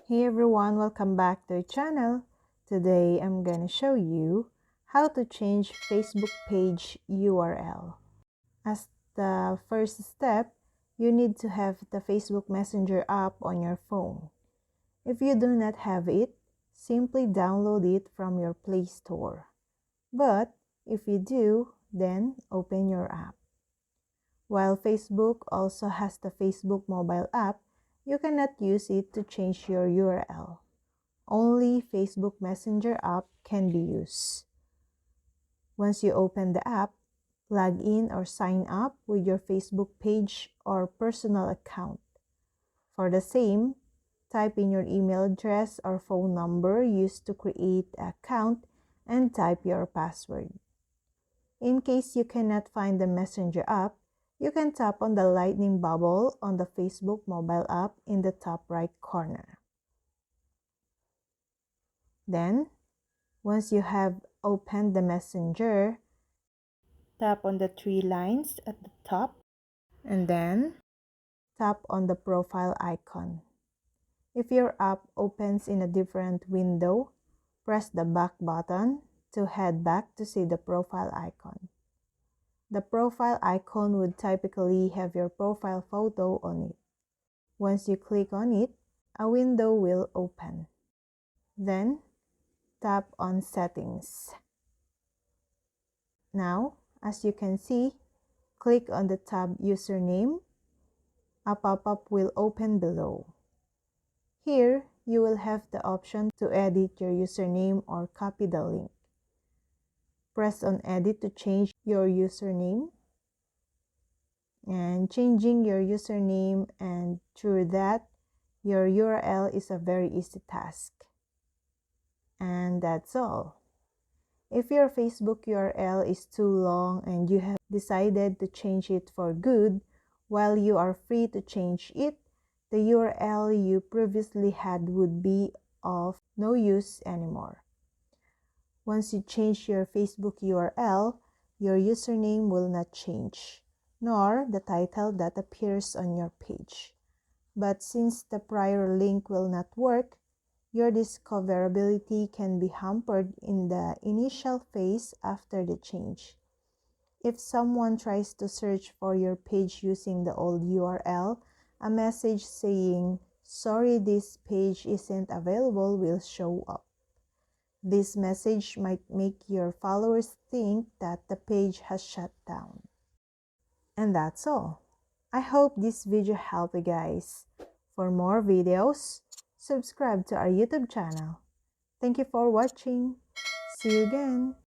Hey everyone, welcome back to the channel. Today I'm gonna show you how to change Facebook page URL. As the first step, you need to have the Facebook Messenger app on your phone. If you do not have it, simply download it from your Play Store. But if you do, then open your app. While Facebook also has the Facebook mobile app, you cannot use it to change your URL. Only Facebook Messenger app can be used. Once you open the app, log in or sign up with your Facebook page or personal account. For the same, type in your email address or phone number used to create an account and type your password. In case you cannot find the Messenger app, you can tap on the lightning bubble on the Facebook mobile app in the top right corner. Then, once you have opened the Messenger, tap on the three lines at the top and then tap on the profile icon. If your app opens in a different window, press the back button to head back to see the profile icon. The profile icon would typically have your profile photo on it. Once you click on it, a window will open. Then, tap on Settings. Now, as you can see, click on the tab Username. A pop-up will open below. Here, you will have the option to edit your username or copy the link. Press on Edit to change your username. And changing your username and through that, your URL is a very easy task. And that's all. If your Facebook URL is too long and you have decided to change it for good, while you are free to change it, the URL you previously had would be of no use anymore. Once you change your Facebook URL, your username will not change, nor the title that appears on your page. But since the prior link will not work, your discoverability can be hampered in the initial phase after the change. If someone tries to search for your page using the old URL, a message saying, "Sorry, this page isn't available," will show up. This message might make your followers think that the page has shut down. And that's all. I hope this video helped you guys. For more videos, subscribe to our YouTube channel. Thank you for watching. See you again.